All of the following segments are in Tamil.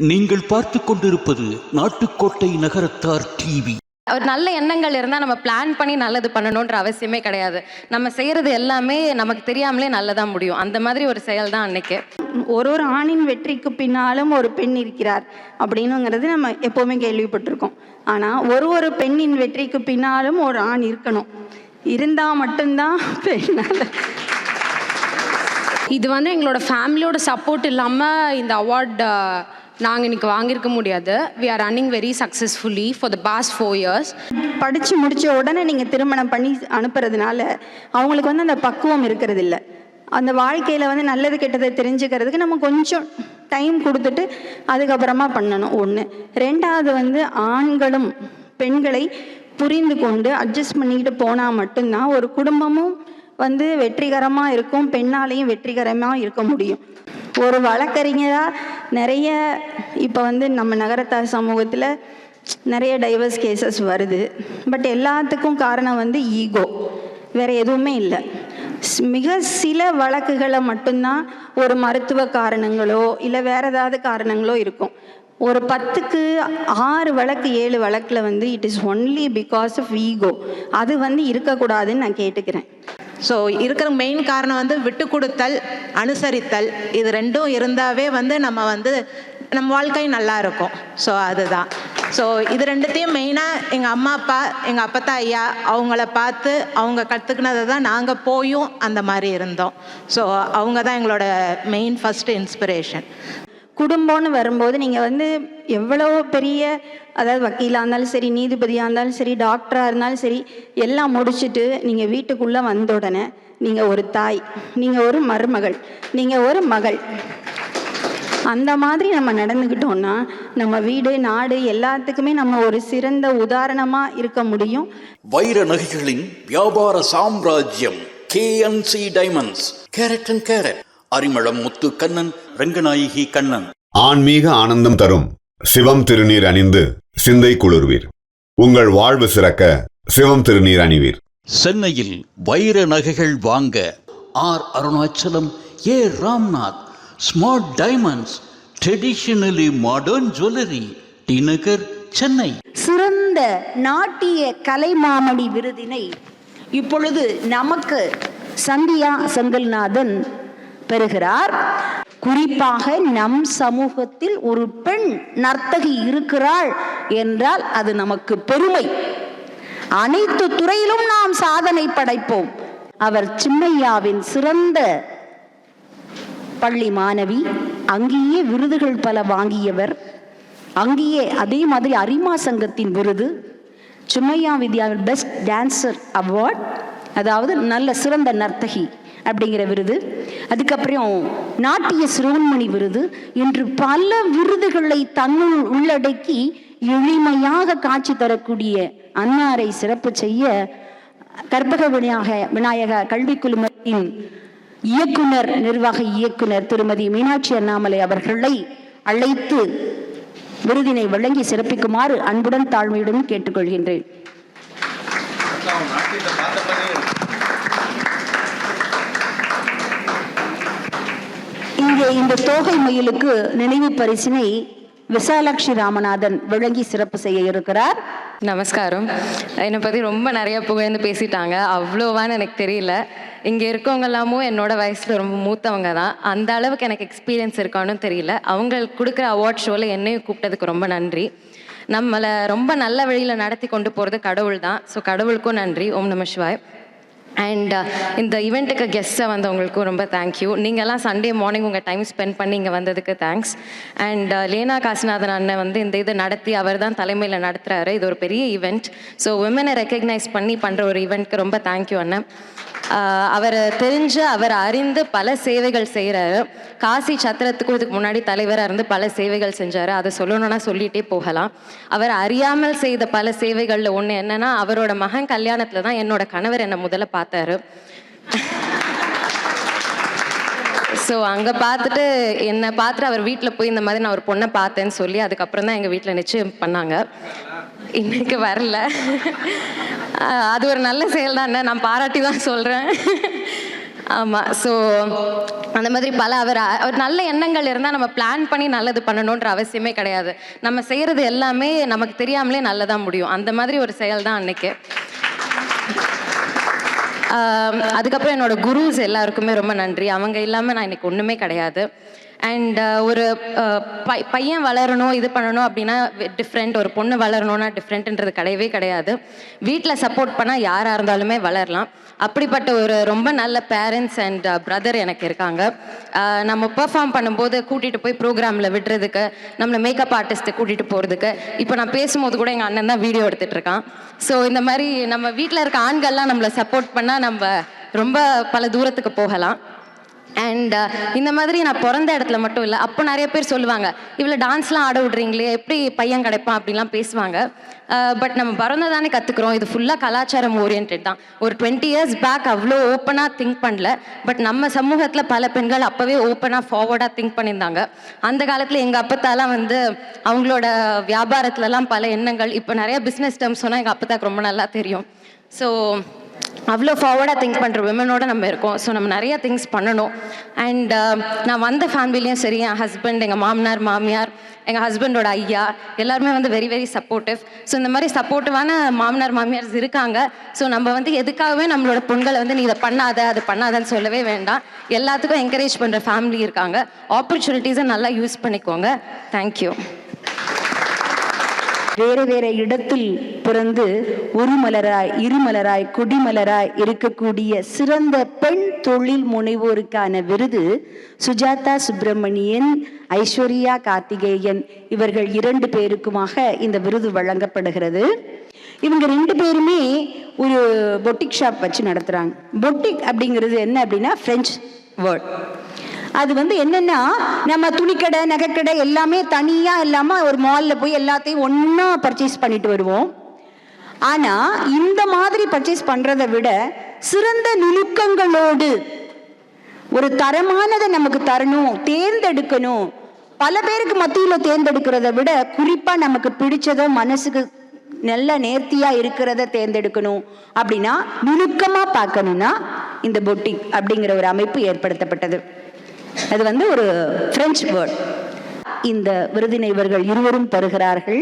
நீங்கள் பார்த்து கொண்டிருப்பது நாட்டுக்கோட்டை நகரத்தார் டிவி. ஒரு நல்ல எண்ணங்கள் இருந்தால் நம்ம பிளான் பண்ணி நல்லது பண்ணணுன்ற அவசியமே கிடையாது. நம்ம செய்கிறது எல்லாமே நமக்கு தெரியாமலே நல்லதாக முடியும். அந்த மாதிரி ஒரு செயல் தான் அன்னைக்கு. ஒரு ஆணின் வெற்றிக்கு பின்னாலும் ஒரு பெண் இருக்கிறார் அப்படின்னுங்கிறது நம்ம எப்போவுமே கேள்விப்பட்டிருக்கோம். ஆனால் ஒரு பெண்ணின் வெற்றிக்கு பின்னாலும் ஒரு ஆண் இருக்கணும். இருந்தால் மட்டும்தான் பெண்ணால். இது எங்களோட ஃபேமிலியோட சப்போர்ட் இல்லாமல் இந்த அவார்ட் நாங்கள் இன்றைக்கி வாங்கியிருக்க முடியாது. We are running very successfully for the past 4 years. படித்து முடித்த உடனே நீங்கள் திருமணம் பண்ணி அனுப்புறதுனால அவங்களுக்கு அந்த பக்குவம் இருக்கிறது இல்லை. அந்த வாழ்க்கையில் நல்லது கெட்டதை தெரிஞ்சுக்கிறதுக்கு நம்ம கொஞ்சம் டைம் கொடுத்துட்டு அதுக்கப்புறமா பண்ணணும். ஒன்று. ரெண்டாவது ஆண்களும் பெண்களை புரிந்து கொண்டு அட்ஜஸ்ட் பண்ணிக்கிட்டு போனால் மட்டும்தான் ஒரு குடும்பமும் வெற்றிகரமாக இருக்கும், பெண்ணாலையும் வெற்றிகரமாக இருக்க முடியும். ஒரு வழக்கறிஞராக நிறைய இப்போ நம்ம நகரத்தார் சமூகத்தில் நிறைய டைவர்ஸ் கேசஸ் வருது. பட் எல்லாத்துக்கும் காரணம் ஈகோ, வேறு எதுவுமே இல்லை. மிக சில வழக்குகளை மட்டும்தான் ஒரு மருத்துவ காரணங்களோ இல்லை வேறு ஏதாவது காரணங்களோ இருக்கும். ஒரு 10க்கு 6 வழக்கு 7 வழக்கில் it is only because of ego. அது இருக்கக்கூடாதுன்னு நான் கேட்டுக்கிறேன். ஸோ இருக்கிற மெயின் காரணம் விட்டு கொடுத்தல், அனுசரித்தல். இது ரெண்டும் இருந்தாவே நம்ம நம்ம வாழ்க்கை நல்லா இருக்கும். ஸோ அதுதான். ஸோ இது ரெண்டுத்தையும் மெயினாக எங்கள் அம்மா அப்பா, எங்கள் அப்பத்தா ஐயா அவங்கள பார்த்து அவங்க கற்றுக்கினதை தான் நாங்கள் போயும் அந்த மாதிரி இருந்தோம். ஸோ அவங்க தான் எங்களோட மெயின் ஃபஸ்ட்டு இன்ஸ்பிரேஷன். குடும்பம்னு வரும்போது நீங்கள் எவ்வளோ பெரிய, அதாவது வக்கீலாக இருந்தாலும் சரி, நீதிபதியாக இருந்தாலும் சரி, டாக்டராக இருந்தாலும் சரி, எல்லாம் முடிச்சுட்டு நீங்கள் வீட்டுக்குள்ளே வந்த உடனே நீங்கள் ஒரு தாய், நீங்கள் ஒரு மருமகள், நீங்கள் ஒரு மகள், அந்த மாதிரி நம்ம நடந்துக்கிட்டோம்னா நம்ம வீடு நாடு எல்லாத்துக்குமே நம்ம ஒரு சிறந்த உதாரணமாக இருக்க முடியும். வைர நகைகளின் வியாபார சாம்ராஜ்யம் KNC diamonds. Carat and carat. Arimalam Muthu Kannan, Ranganayaki Kannan. ஆன்மீக ஆனந்தம் தரும் சிவம் திருநீர் அணிந்து சிந்தை குளிர்வீர். உங்கள் வாழ்வு சிறக்க சிவம் திருநீர் அணிவீர். சென்னையில் வைர நகைகள் வாங்க R. Arunachalam, A. Ramnath, smart diamonds, traditionally modern jewellery, T Nagar, Chennai. சிறந்த நாட்டிய கலைமாமணி விருதினை இப்பொழுது நமக்கு சந்தியா செங்கல்நாதன் பெறுகிறார். குறிப்பாக நம் சமூகத்தில் ஒரு பெண் நர்த்தகி இருக்கிறாள் என்றால் அது நமக்கு பெருமை. அனைத்து துறையிலும் நாம் சாதனை படைப்போம். அவர் சின்னையாவின் சிறந்த பள்ளி மாணவி, அங்கேயே விருதுகள் பல வாங்கியவர், அங்கேயே அதே மாதிரி அரிமா சங்கத்தின் விருது, சுமையா வித்யாவின் பெஸ்ட் டான்சர் அவார்ட், அதாவது நல்ல சிறந்த நர்த்தகி அப்படிங்கிற விருது, அதுக்கப்புறம் நாட்டிய சிரோன்மணி விருது என்று பல விருதுகளை தன்னுள் உள்ளடக்கி எளிமையாக காட்சி தரக்கூடிய அன்னாரை சிறப்பு செய்ய கற்பக விநாயக கல்வி குழுமத்தின் இயக்குனர், நிர்வாக இயக்குனர் திருமதி மீனாட்சி அண்ணாமலை அவர்களை அழைத்து விருதினை வழங்கி சிறப்பிக்குமாறு அன்புடன் தாழ்மையுடன் கேட்டுக்கொள்கின்றேன். இங்கே இந்த தோகை மயிலுக்கு நினைவு பரிசினை விசாலாட்சி ராமநாதன் வழங்கி சிறப்பு செய்ய இருக்கிறார். நமஸ்காரம். என்னை பற்றி ரொம்ப நிறைய புகழ்ந்து பேசிட்டாங்க. அவ்வளோவான்னு எனக்கு தெரியல. இங்கே இருக்கவங்க எல்லாமும் என்னோட வயசில் ரொம்ப மூத்தவங்க தான். அந்த அளவுக்கு எனக்கு எக்ஸ்பீரியன்ஸ் இருக்கான்னு தெரியல. அவங்க கொடுக்குற அவார்ட் ஷோவில் என்னையும் கூப்பிட்டதுக்கு ரொம்ப நன்றி. நம்மளை ரொம்ப நல்ல வழியில் நடத்தி கொண்டு போகிறது கடவுள் தான். ஸோ கடவுளுக்கும் நன்றி. ஓம் நம சிவாய். அண்ட் இந்த ஈவெண்ட்டுக்கு கெஸ்ட்டாக வந்தவங்களுக்கும் ரொம்ப தேங்க்யூ. நீங்கள்லாம் சண்டே மார்னிங் உங்கள் டைம் ஸ்பெண்ட் பண்ணி இங்கே வந்ததுக்கு தேங்க்ஸ். அண்ட் லேனா காசிநாதன் அண்ணன் இந்த இதை நடத்தி அவர் தான் தலைமையில் நடத்துகிறாரு. இது ஒரு பெரிய ஈவெண்ட். ஸோ விமனை ரெக்கக்னைஸ் பண்ணி பண்ணுற ஒரு ஈவெண்ட்க்கு ரொம்ப தேங்க்யூ அண்ணன். அவர் தெரிஞ்சு, அவர் அறிந்து பல சேவைகள் செய்கிறாரு. காசி சத்திரத்துக்கும் இதுக்கு முன்னாடி தலைவராக இருந்து பல சேவைகள் செஞ்சார். அதை சொல்லணும்னா சொல்லிகிட்டே போகலாம். அவர் அறியாமல் செய்த பல சேவைகளில் ஒன்று என்னன்னா, அவரோட மகன் கல்யாணத்தில் தான் என்னோட கணவர் என்னை முதல்ல பார்த்தாரு. ஸோ அங்கே பார்த்துட்டு என்னை பார்த்துட்டு அவர் வீட்டில் போய் இந்த மாதிரி நான் ஒரு பொண்ணை பார்த்தேன்னு சொல்லி அதுக்கப்புறம் தான் எங்கள் வீட்டில் நிச்சயம் பண்ணாங்க. இன்னைக்கு வரல. அது ஒரு நல்ல செயல் தான், நான் பாராட்டி தான் சொல்கிறேன். ஆமாம். ஸோ அந்த மாதிரி அவர் நல்ல எண்ணங்கள் இருந்தால் நம்ம பிளான் பண்ணி நல்லது பண்ணணுன்ற அவசியமே கிடையாது. நம்ம செய்கிறது எல்லாமே நமக்கு தெரியாமலே நல்லதாக முடியும். அந்த மாதிரி ஒரு செயல் தான் அன்னைக்கு. அதுக்கப்புறம் என்னோட குருஸ் எல்லாருக்குமே ரொம்ப நன்றி. அவங்க இல்லாமல் நான் இன்னைக்கு ஒன்றுமே கிடையாது. அண்ட் ஒரு பையன் வளரணும் இது பண்ணணும் அப்படின்னா டிஃப்ரெண்ட், ஒரு பொண்ணு வளரணும்னா டிஃப்ரெண்ட்ன்றது கிடையவே கிடையாது. வீட்டில் சப்போர்ட் பண்ணால் யாராக இருந்தாலுமே வளரலாம். அப்படிப்பட்ட ஒரு ரொம்ப நல்ல பேரண்ட்ஸ் அண்ட் பிரதர் எனக்கு இருக்காங்க. நம்ம பெர்ஃபார்ம் பண்ணும்போது கூட்டிகிட்டு போய் ப்ரோக்ராமில் விடுறதுக்கு, நம்மளை மேக்கப் ஆர்டிஸ்ட்டை கூட்டிகிட்டு போகிறதுக்கு, இப்போ நான் பேசும்போது கூட எங்கள் அண்ணன் தான் வீடியோ எடுத்துகிட்டு இருக்கான். ஸோ இந்த மாதிரி நம்ம வீட்டில் இருக்க ஆண்கள்லாம் நம்மளை சப்போர்ட் பண்ணால் நம்ம ரொம்ப பல தூரத்துக்கு போகலாம். அண்ட் இந்த மாதிரி நான் பிறந்த இடத்துல மட்டும் இல்லை, அப்போ நிறைய பேர் சொல்லுவாங்க, இவ்வளோ டான்ஸ்லாம் ஆட விட்றீங்களே எப்படி பையன் கிடைப்பான் அப்படின்லாம் பேசுவாங்க. பட் நம்ம பிறந்த தானே கற்றுக்குறோம். இது ஃபுல்லாக கலாச்சாரம் ஓரியன்ட் தான். ஒரு 20 years பேக் அவ்வளோ ஓப்பனாக திங்க் பண்ணல. பட் நம்ம சமூகத்தில் பல பெண்கள் அப்போவே ஓப்பனாக ஃபார்வர்டாக திங்க் பண்ணியிருந்தாங்க. அந்த காலத்தில் எங்கள் அப்பத்தாலாம் அவங்களோட வியாபாரத்துலலாம் பல எண்ணங்கள், இப்போ நிறைய பிஸ்னஸ் டேர்ம்ஸ் சொன்னால் எங்கள் அப்பத்தாக்கு ரொம்ப நல்லா தெரியும். ஸோ அவ்வளோ ஃபார்வர்டாக திங்க் பண்ணுற விமனோட நம்ம இருக்கோம். ஸோ நம்ம நிறைய திங்ஸ் பண்ணணும். அண்ட் நான் வந்த ஃபேமிலிலையும் சரி, என் ஹஸ்பண்ட், எங்கள் மாமனார் மாமியார், எங்கள் ஹஸ்பண்டோட ஐயா எல்லாருமே வெரி வெரி சப்போர்ட்டிவ். ஸோ இந்த மாதிரி சப்போர்ட்டிவான மாமனார் மாமியார்ஸ் இருக்காங்க. ஸோ நம்ம எதுக்காகவே நம்மளோட பெண்களை நீ இதை பண்ணாத அது பண்ணாதன்னு சொல்லவே வேண்டாம். எல்லாத்துக்கும் என்கரேஜ் பண்ணுற ஃபேமிலி இருக்காங்க. ஆப்பர்ச்சுனிட்டிஸை நல்லா யூஸ் பண்ணிக்கோங்க. தேங்க்யூ. வேறு வேறு இடத்தில் பிறந்து ஒரு மலராய் இருமலராய் குடிமலராய் இருக்கக்கூடிய சிறந்த பெண் தொழில் முனைவோருக்கான விருது சுஜாதா சுப்பிரமணியன், ஐஸ்வர்யா கார்த்திகேயன் இவர்கள் 2 பேருக்குமாக இந்த விருது வழங்கப்படுகிறது. இவங்க 2 பேருமே ஒரு பொட்டிக் ஷாப் வச்சு நடத்துறாங்க. பொட்டிக் அப்படிங்கிறது என்ன அப்படின்னா பிரெஞ்சு வேர்ட். அது என்னன்னா, நம்ம துணிக்கடை நகைக்கடை எல்லாமே தனியா இல்லாம ஒரு மால்ல போய் எல்லாத்தையும் ஒன்னா பர்ச்சேஸ் பண்ணிட்டு வருவோம். ஆனா இந்த மாதிரி பர்ச்சேஸ் பண்றதை விட சிறந்த நுணுக்கங்களோடு ஒரு தரமானதை நமக்கு தரணும், தேர்ந்தெடுக்கணும். பல பேருக்கு மத்தியில தேர்ந்தெடுக்கிறத விட குறிப்பா நமக்கு பிடிச்சத, மனசுக்கு நல்ல நேர்த்தியா இருக்கிறத தேர்ந்தெடுக்கணும். அப்படின்னா நுணுக்கமா பார்க்கணும்னா இந்த பொட்டிக் அப்படிங்கிற ஒரு அமைப்பு ஏற்படுத்தப்பட்டது. அது ஒரு பிரெஞ்சு வேர்ட். இந்த விருதினை இவர்கள் இருவரும் தருகிறார்கள்.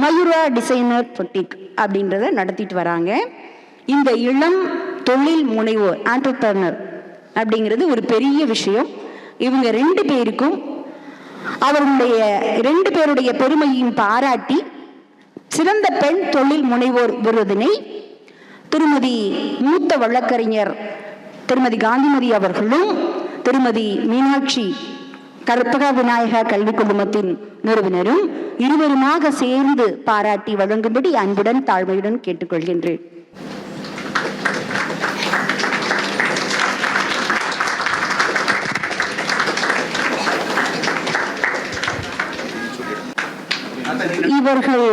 மயூரா டிசைனர் பொட்டிக் அப்படின்றத நடத்திட்டு வராங்க. இந்த இளம் தொழில் முனைவோர் ஆண்டர்பிரனர் அப்படிங்கிறது ஒரு பெரிய விஷயம். இவங்க 2 பேருக்கும் அவர்களுடைய 2 பேருடைய பெருமையும் பாராட்டி சிறந்த பெண் தொழில் முனைவோர் விருதினை திருமதி மூத்த வழக்கறிஞர் திருமதி காந்திமதி அவர்களும் திருமதி மீனாட்சி கற்பக விநாயக கல்வி குழுமத்தின் நிறுவனரும் இருவருமாக சேர்ந்து பாராட்டி வழங்கும்படி அன்புடன் தாழ்மையுடன் கேட்டுக்கொள்கின்றேன். இவர்கள்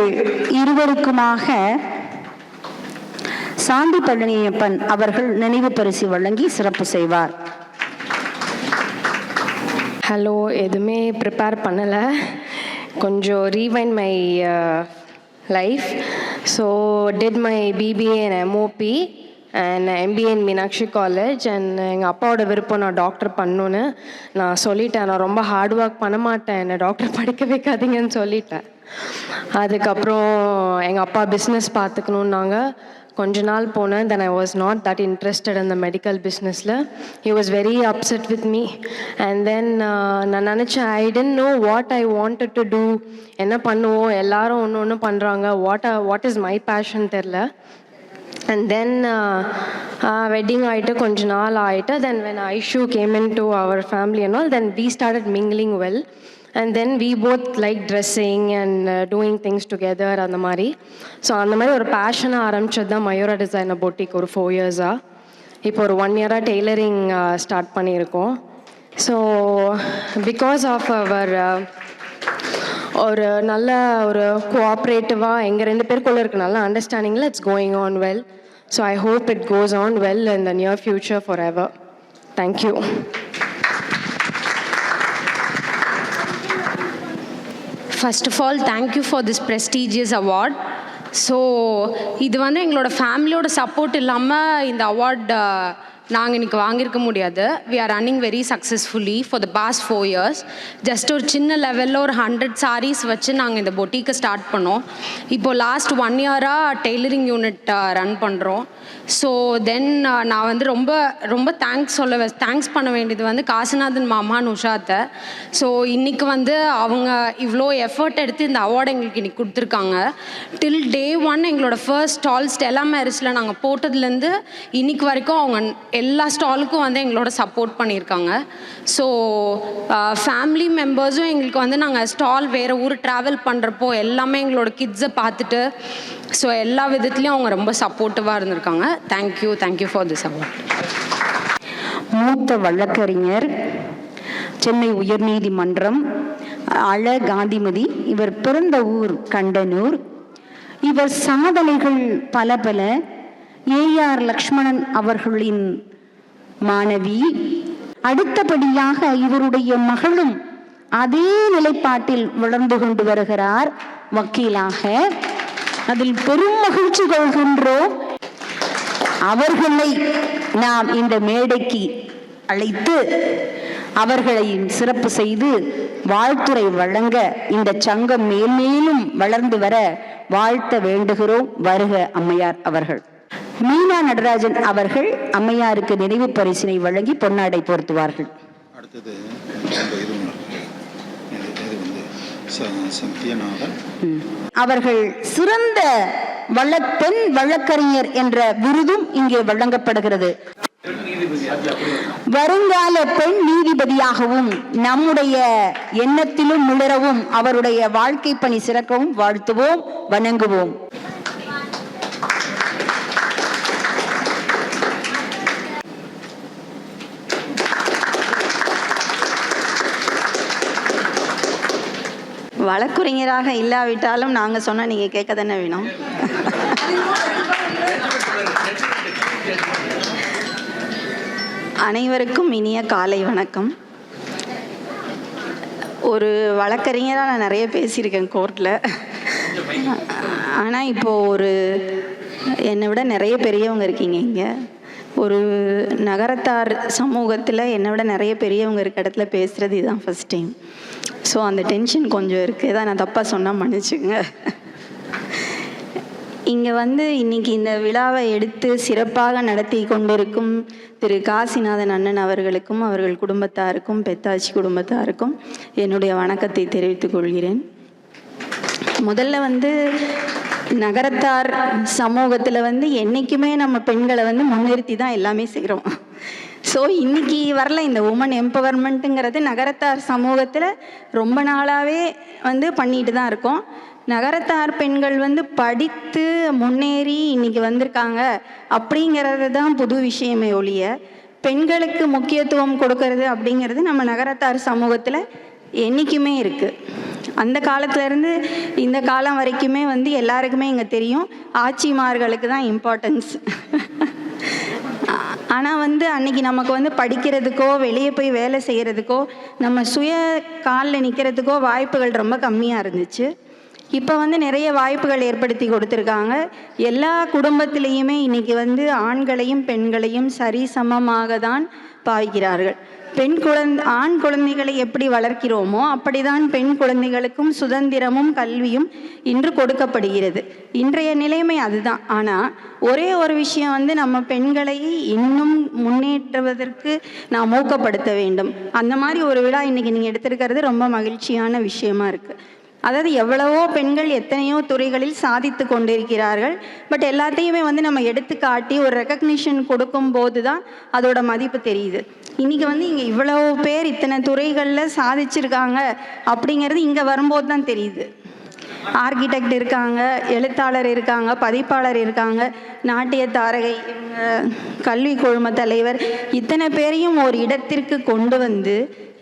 இருவருக்குமாக சாந்தி பழனியப்பன் அவர்கள் நினைவு பரிசு வழங்கி சிறப்பு செய்வார். ஹலோ, எதுவுமே ப்ரிப்பேர் பண்ணலை, கொஞ்சம் rewind my life. So did my BBA and MOP and MBA in Meenakshi college. And எங்கள் அப்பாவோட விருப்பம் நான் டாக்டர் பண்ணணுன்னு நான் சொல்லிட்டேன். நான் ரொம்ப ஹார்ட் ஒர்க் பண்ண மாட்டேன், என்னை டாக்டர் படிக்க வைக்காதீங்கன்னு சொல்லிட்டேன். அதுக்கப்புறம் எங்கள் அப்பா பிஸ்னஸ் பார்த்துக்கணுன்னாங்க. கொஞ்ச நாள் போனேன். Then I was not that interested இந்த மெடிக்கல் பிஸ்னஸில். He was very upset with me. And then நான் நினச்சேன், I didn't know what I wanted to do. என்ன பண்ணுவோம், எல்லாரும் ஒன்று ஒன்று பண்ணுறாங்க, வாட் இஸ் மை பேஷன் தெரில. அண்ட் தென் வெட்டிங் ஆகிட்டு கொஞ்ச நாள் ஆகிட்டு, then when Aishu came in to our family and all, then we started mingling well. And then we both like dressing and doing things together அந்த மாதிரி. ஸோ அந்த மாதிரி ஒரு பேஷனாக ஆரம்பிச்சது தான் மயூரா டிசைனர் பொட்டிக் ஒரு 4 years-ஆ. இப்போ ஒரு 1 year-ஆக டெய்லரிங் ஸ்டார்ட் பண்ணியிருக்கோம். ஸோ பிகாஸ் ஆஃப் அவர் ஒரு நல்ல ஒரு கோஆப்ரேட்டிவாக எங்கள் 2 பேருக்குள்ளே இருக்க நல்ல அண்டர்ஸ்டாண்டிங்கில் it's going on well. So I hope it goes on well in the near future for ever. Thank you. First of all, thank you for this prestigious award. ஸோ இது எங்களோட ஃபேமிலியோட சப்போர்ட் இல்லாமல் இந்த அவார்ட் நாங்கள் இன்றைக்கி வாங்கியிருக்க முடியாது. We are running very successfully for the past 4 years. Just ஒரு சின்ன லெவலில் ஒரு 100 sarees வச்சு நாங்கள் இந்த பொட்டிக்கை ஸ்டார்ட் பண்ணோம். இப்போது லாஸ்ட் 1 year-ஆக டெய்லரிங் யூனிட் ரன் பண்ணுறோம். ஸோ தென் நான் வந்து ரொம்ப ரொம்ப தேங்க்ஸ் பண்ண வேண்டியது வந்து காசிநாதன் மாமா உஷாத்தை. ஸோ இன்றைக்கி வந்து அவங்க இவ்வளோ எஃபர்ட் எடுத்து இந்த அவார்டு எங்களுக்கு இன்றைக்கி கொடுத்துருக்காங்க. டில் day 1 எங்களோட ஃபர்ஸ்ட் ஸ்டால் ஸ்டெல்லா மேரிஸில் நாங்கள் போட்டதுலேருந்து இன்றைக்கி வரைக்கும் அவங்க எல்லா ஸ்டாலுக்கும் வந்து எங்களோட சப்போர்ட் பண்ணியிருக்காங்க. ஸோ ஃபேமிலி மெம்பர்ஸும் எங்களுக்கு வந்து நாங்கள் ஸ்டால் வேறு ஊர் ட்ராவல் பண்ணுறப்போ எல்லாமே எங்களோட கிட்ஸை பார்த்துட்டு ஸோ எல்லா விதத்துலேயும் அவங்க ரொம்ப சப்போர்ட்டிவாக இருந்திருக்காங்க. Thank you for this award. மூத்த வழக்கறிஞர், சென்னை உயர்நீதிமன்றம், காந்திமதி. இவர் பிறந்த ஊர் கண்டனூர். இவர் சாதனைகள் பல. ஏஆர் லக்ஷ்மணன் அவர்களின் மாணவி. அடுத்தபடியாக இவருடைய மகளும் அதே நிலைப்பாட்டில் வளர்ந்து கொண்டு வருகிறார் வக்கீலாக. அதில் பெரும் மகிழ்ச்சி கொள்கின்றோம். அவர்களை நாம் இந்த மேடைக்கு அழைத்து அவர்களை சிறப்பு செய்து வாழ்த்துரை வழங்க இந்த சங்கம் மேலும் வளர்ந்து வர வாழ்த்த வேண்டுகிறோம். வருக அம்மையார் அவர்கள். மீனா நடராஜன் அவர்கள் அம்மையாருக்கு நினைவு பரிசினை வழங்கி பொன்னாடை போர்த்துவார்கள். அடுத்தது அவர்கள் சிறந்த பெண் வழக்கறிஞர் என்ற விருதும் இங்கே வழங்கப்படுகிறது. வருங்கால பெண் நீதிபதியாகவும் நம்முடைய எண்ணத்திலும் மிளரவும் அவருடைய வாழ்க்கை பணி சிறக்கவும் வாழ்த்துவோம், வணங்குவோம். வழக்குரைஞராக இல்லாவிட்டாலும் நாங்கள் சொன்னால் நீங்கள் கேட்க தானே வேணும். அனைவருக்கும் இனிய காலை வணக்கம். ஒரு வழக்கறிஞராக நான் நிறைய பேசியிருக்கேன் கோர்ட்டில். ஆனால் இப்போது என்னை விட நிறைய பெரியவங்க இருக்கீங்க இங்கே. ஒரு நகரத்தார் சமூகத்தில் என்னை விட நிறைய பெரியவங்க இருக்க இடத்துல பேசுகிறது இதுதான் ஃபஸ்ட் டைம். ஸோ அந்த டென்ஷன் கொஞ்சம் இருக்குது. ஏதாவது நான் தப்பாக சொன்னால் மன்னிச்சுங்க. இங்கே வந்து இன்றைக்கி இந்த விழாவை எடுத்து சிறப்பாக நடத்தி கொண்டிருக்கும் திரு காசிநாதன் அண்ணன் அவர்களுக்கும் அவர்கள் குடும்பத்தாருக்கும் பெத்தாச்சி குடும்பத்தாருக்கும் என்னுடைய வணக்கத்தை தெரிவித்துக் கொள்கிறேன். முதல்ல வந்து நகரத்தார் சமூகத்தில் வந்து என்றைக்குமே நம்ம பெண்களை வந்து முன்னிறுத்தி தான் எல்லாமே செய்கிறோம். ஸோ இன்றைக்கி வரல இந்த உமன் எம்பவர்மெண்ட்டுங்கிறது நகரத்தார் சமூகத்தில் ரொம்ப நாளாகவே வந்து பண்ணிட்டு தான் இருக்கோம். நகரத்தார் பெண்கள் வந்து படித்து முன்னேறி இன்றைக்கி வந்திருக்காங்க அப்படிங்கிறது தான் புது விஷயமே ஒழிய, பெண்களுக்கு முக்கியத்துவம் கொடுக்கறது அப்படிங்கிறது நம்ம நகரத்தார் சமூகத்தில் என்றைக்குமே இருக்குது. அந்த காலத்துலேருந்து இந்த காலம் வரைக்குமே வந்து எல்லாருக்குமே இங்கே தெரியும் ஆட்சிமார்களுக்கு தான் இம்பார்ட்டன்ஸ். ஆனால் வந்து அன்றைக்கி நமக்கு வந்து படிக்கிறதுக்கோ வெளியே போய் வேலை செய்கிறதுக்கோ நம்ம சுய காலில் நிற்கிறதுக்கோ வாய்ப்புகள் ரொம்ப கம்மியாக இருந்துச்சு. இப்போ வந்து நிறைய வாய்ப்புகள் ஏற்படுத்தி கொடுத்துருக்காங்க. எல்லா குடும்பத்திலையுமே இன்றைக்கி வந்து ஆண்களையும் பெண்களையும் சரிசமமாக தான் பாவிக்கிறார்கள். ஆண் குழந்தைகளை எப்படி வளர்க்கிறோமோ அப்படிதான் பெண் குழந்தைகளுக்கும் சுதந்திரமும் கல்வியும் இன்று கொடுக்கப்படுகிறது. இன்றைய நிலைமை அதுதான். ஆனால் ஒரே ஒரு விஷயம் வந்து நம்ம பெண்களை இன்னும் முன்னேற்றுவதற்கு நாம் ஊக்கப்படுத்த வேண்டும். அந்த மாதிரி ஒரு விழா இன்றைக்கி நீங்கள் எடுத்திருக்கிறது ரொம்ப மகிழ்ச்சியான விஷயமா இருக்குது. அதாவது எவ்வளவோ பெண்கள் எத்தனையோ துறைகளில் சாதித்து கொண்டிருக்கிறார்கள். பட் எல்லாத்தையுமே வந்து நம்ம எடுத்து காட்டி ஒரு ரெக்கக்னிஷன் கொடுக்கும் போது தான் அதோட மதிப்பு தெரியுது. இன்றைக்கி வந்து இங்கே இவ்வளோ பேர் இத்தனை துறைகளில் சாதிச்சிருக்காங்க அப்படிங்கிறது இங்கே வரும்போது தான் தெரியுது. ஆர்கிடெக்ட் இருக்காங்க, எழுத்தாளர் இருக்காங்க, பதிப்பாளர் இருக்காங்க, நாட்டிய தாரகை, கல்வி குழும தலைவர், இத்தனை பேரையும் ஒரு இடத்திற்கு கொண்டு வந்து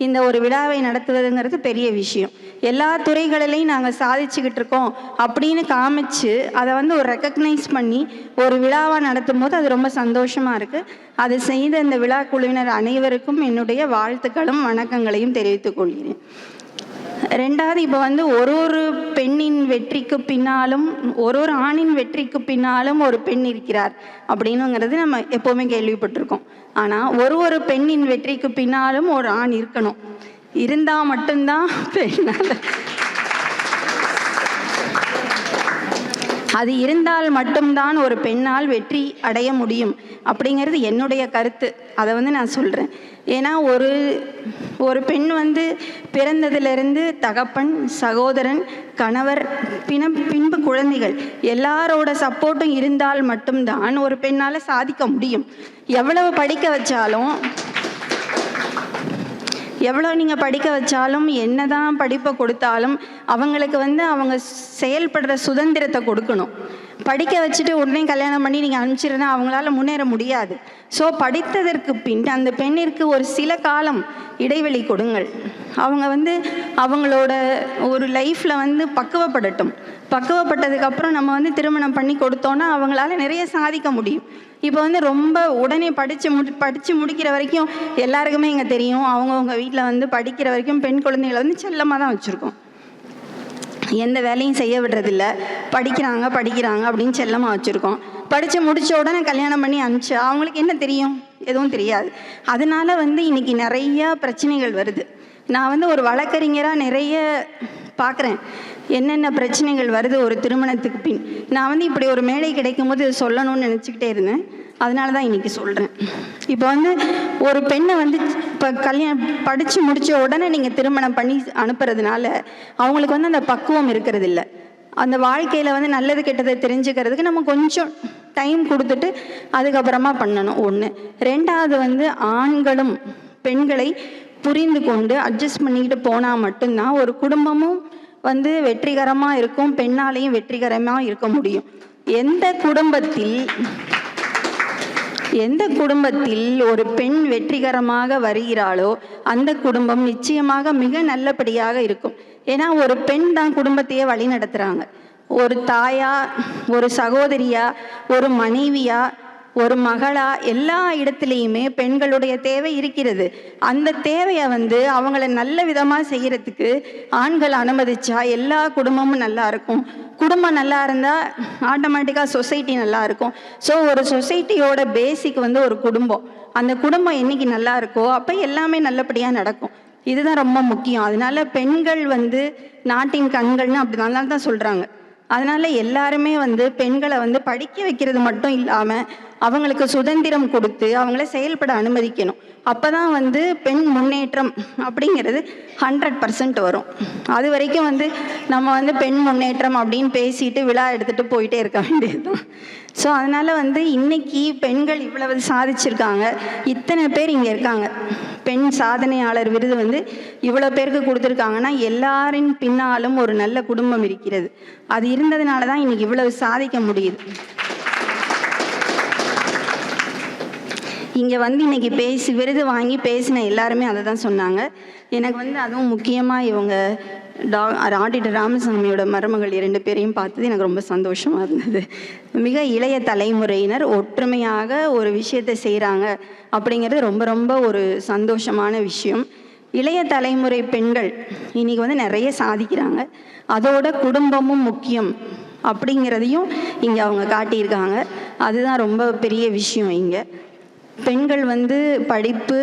இந்த ஒரு விழாவை நடத்துவதுங்கிறது பெரிய விஷயம். எல்லா துறைகளிலையும் நாங்கள் சாதிச்சுக்கிட்டு இருக்கோம் அப்படின்னு காமிச்சு அதை வந்து ஒரு ரெக்கக்னைஸ் பண்ணி ஒரு விழாவாக நடத்தும் போது அது ரொம்ப சந்தோஷமாக இருக்குது. அதை செய்த இந்த விழா குழுவினர் அனைவருக்கும் என்னுடைய வாழ்த்துக்களும் வணக்கங்களையும் தெரிவித்துக் கொள்கிறேன். ரெண்டாவது இப்போ வந்து ஒரு பெண்ணின் வெற்றிக்கு பின்னாலும் ஒரு ஆணின் வெற்றிக்கு பின்னாலும் ஒரு பெண் இருக்கிறார் அப்படின்னுங்கிறது நம்ம எப்போவுமே கேள்விப்பட்டிருக்கோம். ஆனால் ஒரு பெண்ணின் வெற்றிக்கு பின்னாலும் ஒரு ஆண் இருக்கணும். இருந்தால் மட்டும்தான் பெண்ணால் அது இருந்தால் மட்டும்தான் ஒரு பெண்ணால் வெற்றி அடைய முடியும் அப்படிங்கிறது என்னுடைய கருத்து. அதை வந்து நான் சொல்கிறேன். ஏன்னா ஒரு பெண் வந்து பிறந்ததிலிருந்து தகப்பன், சகோதரன், கணவர், பின்பு குழந்தைகள் எல்லாரோட சப்போர்ட்டும் இருந்தால் மட்டும்தான் ஒரு பெண்ணால் சாதிக்க முடியும். எவ்வளவு படிக்க வச்சாலும், எவ்வளோ நீங்கள் படிக்க வச்சாலும், என்ன தான் படிப்பை கொடுத்தாலும் அவங்களுக்கு வந்து அவங்க செயல்படுற சுதந்திரத்தை கொடுக்கணும். படிக்க வச்சுட்டு உடனே கல்யாணம் பண்ணி நீங்கள் அனுப்பிச்சிருந்தா அவங்களால முன்னேற முடியாது. ஸோ படித்ததற்கு பின் அந்த பெண்ணிற்கு ஒரு சில காலம் இடைவெளி கொடுங்கள். அவங்க வந்து அவங்களோட ஒரு லைஃப்பில் வந்து பக்குவப்படட்டும். பக்குவப்பட்டதுக்கப்புறம் நம்ம வந்து திருமணம் பண்ணி கொடுத்தோன்னா அவங்களால நிறைய சாதிக்க முடியும். இப்போ வந்து ரொம்ப உடனே படித்து முடிக்கிற வரைக்கும் எல்லாருக்குமே இங்கே தெரியும், அவங்கவுங்க வீட்டில் வந்து படிக்கிற வரைக்கும் பெண் குழந்தைகளை வந்து செல்லமாக தான் வச்சுருக்கோம். எந்த வேலையும் செய்ய விடுறதில்ல. படிக்கிறாங்க அப்படின்னு செல்லமாக வச்சுருக்கோம். படித்து முடித்த உடனே கல்யாணம் பண்ணி அனுப்பிச்சா அவங்களுக்கு என்ன தெரியும்? எதுவும் தெரியாது. அதனால வந்து இன்றைக்கி நிறையா பிரச்சனைகள் வருது. நான் வந்து ஒரு வழக்கறிஞராக நிறைய பார்க்குறேன் என்னென்ன பிரச்சனைகள் வருது ஒரு திருமணத்துக்கு பின். நான் வந்து இப்படி ஒரு மேடை கிடைக்கும் போது சொல்லணும்னு நினச்சிக்கிட்டே இருந்தேன். அதனால தான் இன்றைக்கி சொல்கிறேன். இப்போ வந்து ஒரு பெண்ணை வந்து இப்போ படித்து முடித்த உடனே நீங்கள் திருமணம் பண்ணி அனுப்புறதுனால அவங்களுக்கு வந்து அந்த பக்குவம் இருக்கிறதில்ல. அந்த வாழ்க்கையில் வந்து நல்லது கெட்டதை தெரிஞ்சுக்கிறதுக்கு நம்ம கொஞ்சம் டைம் கொடுத்துட்டு அதுக்கப்புறமா பண்ணணும். ஒன்று. ரெண்டாவது வந்து ஆண்களும் பெண்களை புரிந்து கொண்டு அட்ஜஸ்ட் பண்ணிக்கிட்டு போனால் மட்டும்தான் ஒரு குடும்பமும் வந்து வெற்றிகரமாக இருக்கும், பெண்ணாலையும் வெற்றிகரமாக இருக்க முடியும். எந்த குடும்பத்தில் ஒரு பெண் வெற்றிகரமாக வருகிறாளோ அந்த குடும்பம் நிச்சயமாக மிக நல்லபடியாக இருக்கும். ஏன்னா ஒரு பெண் தான் குடும்பத்தையே வழி நடத்துகிறாங்க. ஒரு தாயா, ஒரு சகோதரியா, ஒரு மனைவியா, ஒரு மகளா, எல்லா இடத்துலையுமே பெண்களுடைய தேவை இருக்கிறது. அந்த தேவையை வந்து அவங்கள நல்ல விதமாக செய்கிறதுக்கு ஆண்கள் அனுமதிச்சா எல்லா குடும்பமும் நல்லா இருக்கும். குடும்பம் நல்லா இருந்தால் ஆட்டோமேட்டிக்காக சொசைட்டி நல்லா இருக்கும். ஸோ ஒரு சொசைட்டியோட பேசிக் வந்து ஒரு குடும்பம். அந்த குடும்பம் என்னைக்கு நல்லா இருக்கோ அப்போ எல்லாமே நல்லபடியாக நடக்கும். இதுதான் ரொம்ப முக்கியம். அதனால பெண்கள் வந்து நாட்டின் கண்கள்னு அப்படி நல்லா தான் சொல்கிறாங்க. அதனால எல்லாருமே வந்து பெண்களை வந்து படிக்க வைக்கிறது மட்டும் இல்லாமல் அவங்களுக்கு சுதந்திரம் கொடுத்து அவங்கள செயல்பட அனுமதிக்கணும். அப்போ தான் வந்து பெண் முன்னேற்றம் அப்படிங்கிறது 100% வரும். அது வரைக்கும் வந்து நம்ம வந்து பெண் முன்னேற்றம் அப்படின்னு பேசிட்டு விழா எடுத்துகிட்டு போயிட்டே இருக்க வேண்டியதுதான். ஸோ அதனால் வந்து இன்னைக்கு பெண்கள் இவ்வளவு சாதிச்சிருக்காங்க. இத்தனை பேர் இங்கே இருக்காங்க. பெண் சாதனையாளர் விருது வந்து இவ்வளோ பேருக்கு கொடுத்துருக்காங்கன்னா எல்லாரின் பின்னாலும் ஒரு நல்ல குடும்பம் இருக்கிறது. அது இருந்ததுனால தான் இன்னைக்கு இவ்வளவு சாதிக்க முடியுது. இங்கே வந்து இன்றைக்கி விருது வாங்கி பேசின எல்லாருமே அதை தான் சொன்னாங்க. எனக்கு வந்து அதுவும் முக்கியமாக இவங்க ஆடிட்டர் ராமசாமியோட மருமகள் 2 பேரையும் பார்த்தது எனக்கு ரொம்ப சந்தோஷமாக இருந்தது. மிக இளைய தலைமுறையினர் ஒற்றுமையாக ஒரு விஷயத்தை செய்கிறாங்க அப்படிங்கிறது ரொம்ப ரொம்ப ஒரு சந்தோஷமான விஷயம். இளைய தலைமுறை பெண்கள் இன்றைக்கி வந்து நிறைய சாதிக்கிறாங்க. அதோட குடும்பமும் முக்கியம் அப்படிங்கிறதையும் இங்கே அவங்க காட்டியிருக்காங்க. அதுதான் ரொம்ப பெரிய விஷயம். இங்கே பெண்கள் வந்து படிப்பு,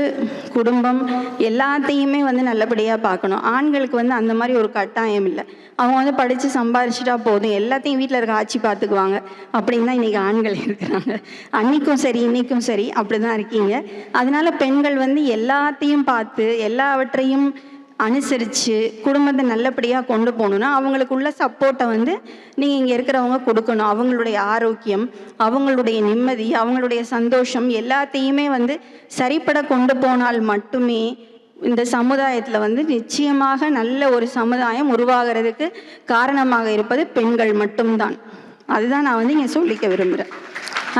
குடும்பம் எல்லாத்தையுமே வந்து நல்லபடியாக பார்க்கணும். ஆண்களுக்கு வந்து அந்த மாதிரி ஒரு கட்டாயம் இல்லை. அவங்க வந்து படித்து சம்பாரிச்சிட்டா போதும், எல்லாத்தையும் வீட்டில் இருக்க ஆட்சி பார்த்துக்குவாங்க அப்படின்னு தான் இன்றைக்கி ஆண்கள் இருக்கிறாங்க. அன்றைக்கும் சரி இன்றைக்கும் சரி அப்படி தான் இருக்கீங்க. அதனால பெண்கள் வந்து எல்லாத்தையும் பார்த்து எல்லாவற்றையும் அனுசரித்து குடும்பத்தை நல்லபடியாக கொண்டு போகணுன்னா அவங்களுக்குள்ள சப்போர்ட்டை வந்து நீங்கள் இங்கே இருக்கிறவங்க கொடுக்கணும். அவங்களுடைய ஆரோக்கியம், அவங்களுடைய நிம்மதி, அவங்களுடைய சந்தோஷம் எல்லாத்தையுமே வந்து சரிப்பட கொண்டு போனால் மட்டுமே இந்த சமுதாயத்தில் வந்து நிச்சயமாக நல்ல ஒரு சமுதாயம் உருவாகிறதுக்கு காரணமாக இருப்பது பெண்கள் மட்டும்தான். அதுதான் நான் வந்து இங்கே சொல்லிக்க விரும்புகிறேன்.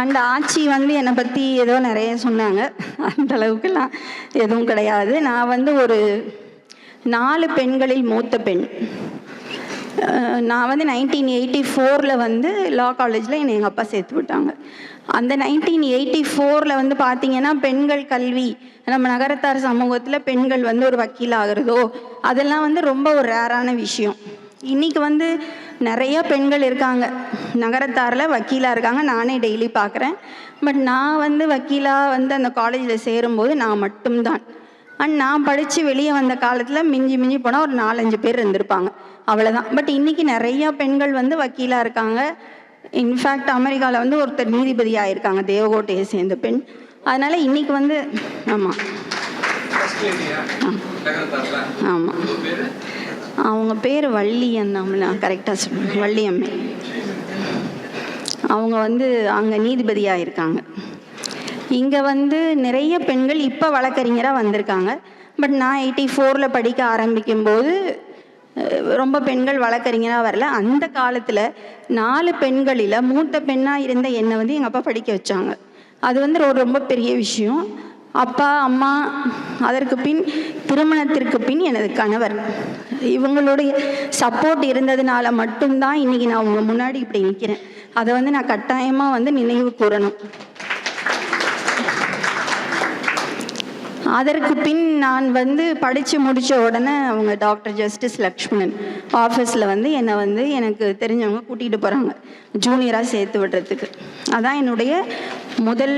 அந்த ஆட்சி வந்து என்னை பற்றி ஏதோ நிறைய சொன்னாங்க. அந்த அளவுக்குலாம் எதுவும் கிடையாது. நான் வந்து ஒரு 4 பெண்களில் மூத்த பெண். நான் வந்து 1984 வந்து லா காலேஜில் என்னை எங்கள் அப்பா சேர்த்து விட்டாங்க. அந்த 1984 வந்து பார்த்திங்கன்னா பெண்கள் கல்வி, நம்ம நகரத்தார் சமூகத்தில் பெண்கள் வந்து ஒரு வக்கீல் ஆகிறதோ அதெல்லாம் வந்து ரொம்ப ஒரு ரேரான விஷயம். இன்றைக்கி வந்து நிறைய பெண்கள் இருக்காங்க நகரத்தாரில் வக்கீலாக இருக்காங்க, நானே டெய்லி பார்க்குறேன். பட் நான் வந்து வக்கீலாக வந்து அந்த காலேஜில் சேரும்போது நான் மட்டும்தான். அண்ட் நான் படித்து வெளியே வந்த காலத்தில் மிஞ்சி போனால் ஒரு 4-5 பேர் இருந்திருப்பாங்க, அவ்வளோதான். பட் இன்றைக்கி நிறையா பெண்கள் வந்து வக்கீலாக இருக்காங்க. இன்ஃபேக்ட் அமெரிக்காவில் வந்து ஒருத்தர் நீதிபதியாக இருக்காங்க, தேவகோட்டையை சேர்ந்த பெண். அதனால் இன்றைக்கி வந்து ஆமாம் ஆமாம் அவங்க பேர் வள்ளி அண்ணாமலை, கரெக்டாக சொல்லுவேன், வள்ளி அம்மை. அவங்க வந்து அங்கே நீதிபதியாக இருக்காங்க. இங்கே வந்து நிறைய பெண்கள் இப்போ வழக்கறிஞராக வந்திருக்காங்க. பட் நான் 84 படிக்க ஆரம்பிக்கும்போது ரொம்ப பெண்கள் வழக்கறிஞராக வரல. அந்த காலத்தில் 4 பெண்களில் மூத்த பெண்ணாக இருந்த என்னை வந்து எங்கள் அப்பா படிக்க வச்சாங்க. அது வந்து ரொம்ப பெரிய விஷயம். அப்பா அம்மா, அதற்கு பின் திருமணத்திற்கு பின் எனது கணவர், இவங்களுடைய சப்போர்ட் இருந்ததுனால மட்டும்தான் இன்றைக்கி நான் உங்கள் முன்னாடி இப்படி நிற்கிறேன். அதை வந்து நான் கட்டாயமாக வந்து நினைவு கூறணும். அதற்கு பின் நான் வந்து படித்து முடித்த உடனே அவங்க டாக்டர் ஜஸ்டிஸ் லக்ஷ்மணன் ஆஃபீஸில் வந்து என்னை வந்து எனக்கு தெரிஞ்சவங்க கூட்டிகிட்டு போகிறாங்க ஜூனியராக சேர்த்து விடுறதுக்கு. அதான் என்னுடைய முதல்